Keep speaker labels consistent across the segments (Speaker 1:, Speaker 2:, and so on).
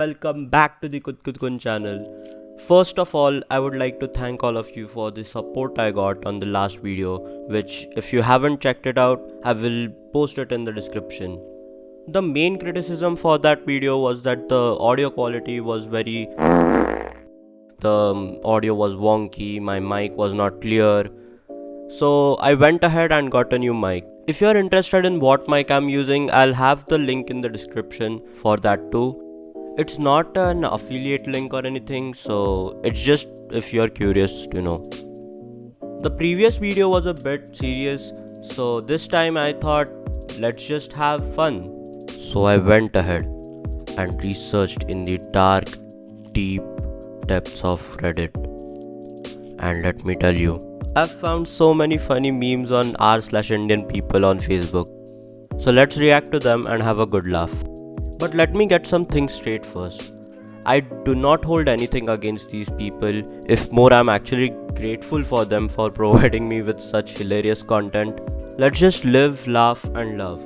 Speaker 1: Welcome back to the Kutkun channel. First of all, I would like to thank all of you for the support I got on the last video, which, if you haven't checked it out, I will post it in the description. The main criticism for that video was that the audio quality was the audio was wonky, my mic was not clear. So I went ahead and got a new mic. If you're interested in what mic I'm using, I'll have the link in the description for that too. It's not an affiliate link or anything, so it's just if you're curious to know. The previous video was a bit serious, so this time I thought let's just have fun. So I went ahead and researched in the dark, deep depths of Reddit. And let me tell you, I've found so many funny memes on r/Indian people on Facebook. So let's react to them and have a good laugh. But let me get some things straight first. I do not hold anything against these people. If more, I'm actually grateful for them for providing me with such hilarious content. Let's just live, laugh, and love.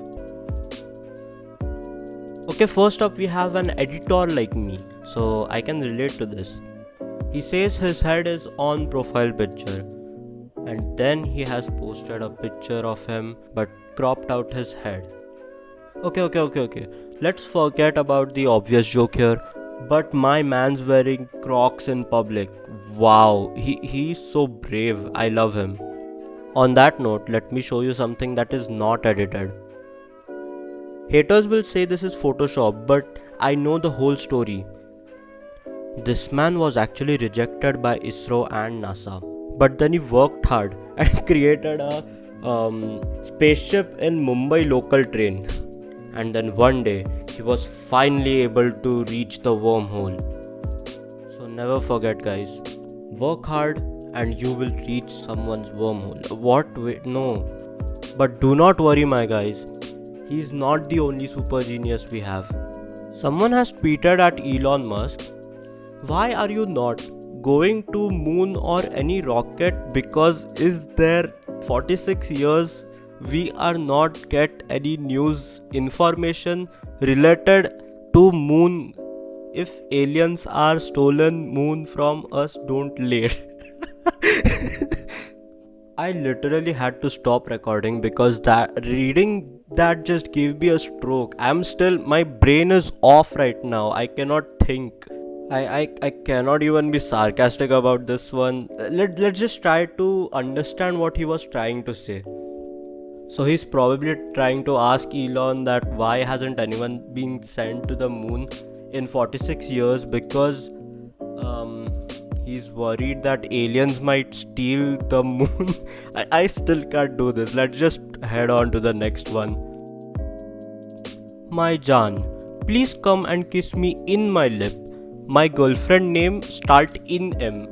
Speaker 1: Okay, first up, we have an editor like me, so I can relate to this. He says his head is on profile picture, and then he has posted a picture of him but cropped out his head. Okay. Let's forget about the obvious joke here. But my man's wearing Crocs in public. Wow, he's so brave. I love him. On that note, let me show you something that is not edited. Haters will say this is Photoshop, but I know the whole story. This man was actually rejected by ISRO and NASA, but then he worked hard and created a spaceship in Mumbai local train. And then one day he was finally able to reach the wormhole. So never forget, guys, work hard and you will reach someone's wormhole. What? Wait, no. But do not worry, my guys, he's not the only super genius we have. Someone has tweeted at Elon Musk, why are you not going to moon or any rocket, because is there 46 years we are not get any news information related to moon. If aliens are stolen moon from us, don't late. I literally had to stop recording because that reading that just gave me a stroke. My brain is off right now. I cannot think. I cannot even be sarcastic about this one. Let's just try to understand what he was trying to say. So he's probably trying to ask Elon that why hasn't anyone been sent to the moon in 46 years, because he's worried that aliens might steal the moon. I still can't do this. Let's just head on to the next one. My Jaan, please come and kiss me in my lip. My girlfriend name start in M.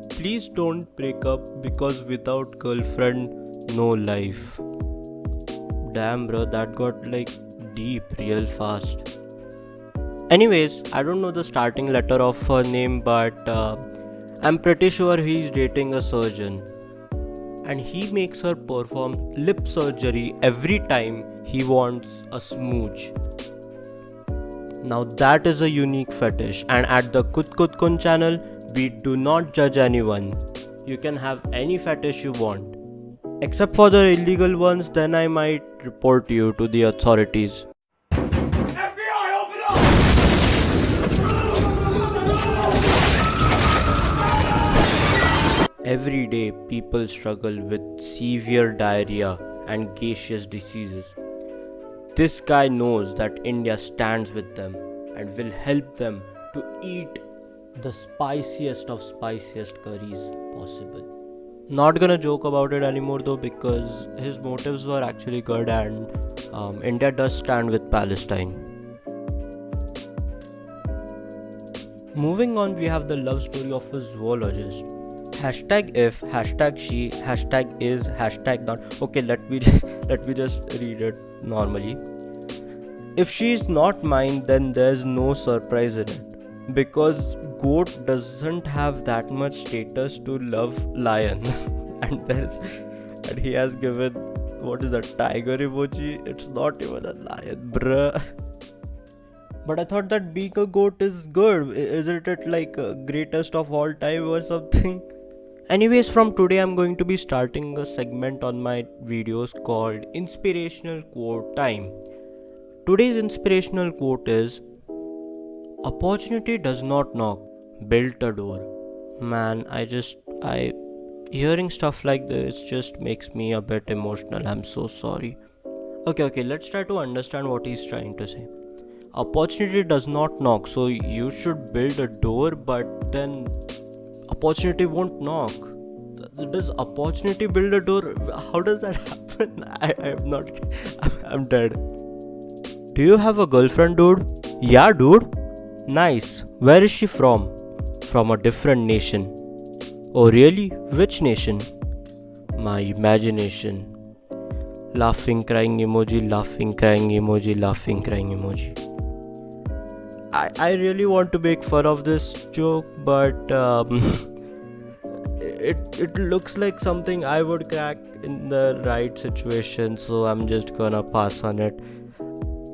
Speaker 1: Please don't break up because without girlfriend, no life. Damn bro, that got like deep real fast. Anyways, I don't know the starting letter of her name, but I'm pretty sure he's dating a surgeon. And he makes her perform lip surgery every time he wants a smooch. Now that is a unique fetish, and at the Kutkun channel, we do not judge anyone. You can have any fetish you want. Except for the illegal ones, then I might report you to the authorities.
Speaker 2: FBI, open up!
Speaker 1: Every day, people struggle with severe diarrhea and gaseous diseases. This guy knows that India stands with them and will help them to eat the spiciest of spiciest curries possible. Not gonna joke about it anymore though, because his motives were actually good, and India does stand with Palestine. Moving on, we have the love story of a zoologist. Hashtag if, hashtag she, hashtag is, hashtag not. Okay, let me just read it normally. If she's not mine, then there's no surprise in it, because goat doesn't have that much status to love lion. and he has given, what is that, tiger emoji? It's not even a lion, bruh. But I thought that being a goat is good. Isn't it like greatest of all time or something? Anyways, from today I'm going to be starting a segment on my videos called Inspirational Quote Time. Today's inspirational quote is, opportunity does not knock, build a door. Man, I hearing stuff like this just makes me a bit emotional. I'm so sorry. Okay, let's try to understand what he's trying to say. Opportunity does not knock, so you should build a door, but then opportunity won't knock. Does opportunity build a door? How does that happen? I'm not. I'm dead. Do you have a girlfriend, dude? Yeah, dude. Nice. Where is she from? From a different nation. Oh, really? Which nation? My imagination. Laughing, crying emoji, laughing, crying emoji, laughing, crying emoji. I really want to make fun of this joke, but it looks like something I would crack in the right situation, so I'm just gonna pass on it.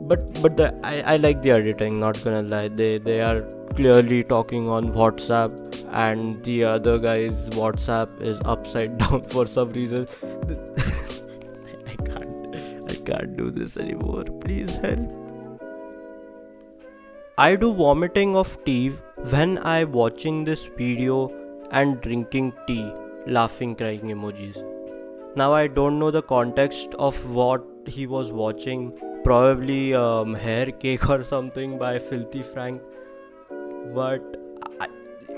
Speaker 1: But I like the editing, not gonna lie. They are clearly talking on WhatsApp, and the other guy's WhatsApp is upside down for some reason. I can't do this anymore. Please help. I do vomiting of tea when I watching this video and drinking tea, laughing, crying emojis. Now I don't know the context of what he was watching. Probably hair cake or something by Filthy Frank. But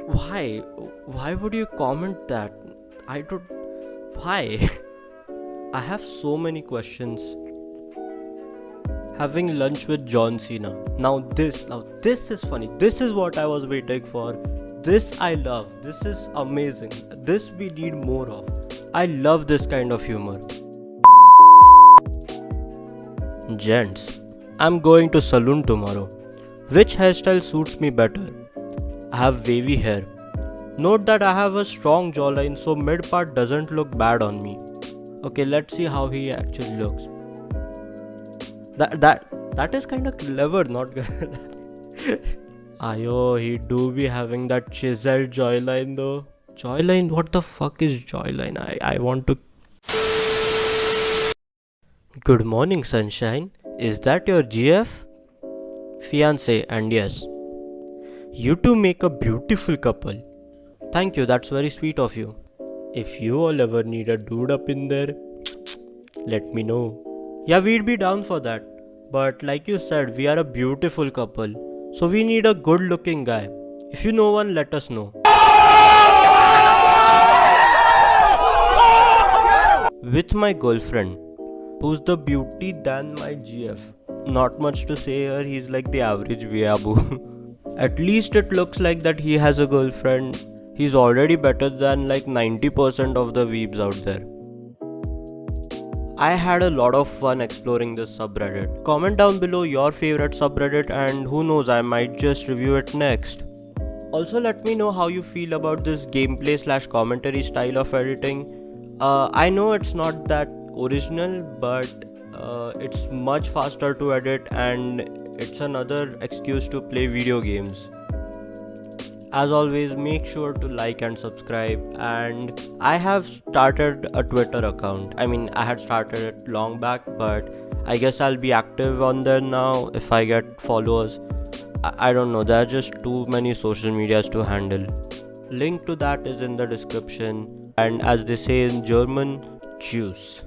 Speaker 1: why? Why would you comment that? I don't. Why? I have so many questions. Having lunch with John Cena. Now this is funny. This is what I was waiting for. This I love. This is amazing. This we need more of. I love this kind of humor. Gents, I'm going to saloon tomorrow. Which hairstyle suits me better? I have wavy hair. Note that I have a strong jawline, so mid part doesn't look bad on me. Okay, let's see how he actually looks. That is kind of clever, not good. Ayo, he do be having that chiseled jawline though. Jawline? What the fuck is jawline? I want to. Good morning, sunshine. Is that your GF? Fiance, and yes. You two make a beautiful couple. Thank you, that's very sweet of you. If you all ever need a dude up in there, let me know. Yeah, we'd be down for that. But like you said, we are a beautiful couple. So we need a good looking guy. If you know one, let us know. With my girlfriend, who's the beauty than my GF. Not much to say here, he's like the average weeaboo. At least it looks like that he has a girlfriend. He's already better than like 90% of the weebs out there. I had a lot of fun exploring this subreddit. Comment down below your favorite subreddit and who knows, I might just review it next. Also let me know how you feel about this gameplay / commentary style of editing. I know it's not that original, but it's much faster to edit and it's another excuse to play video games. As always, make sure to like and subscribe, and I have started a Twitter account. I had started it long back, but I guess I'll be active on there now if I get followers. I don't know, there are just too many social medias to handle. Link to that is in the description, and as they say in German, tschüss.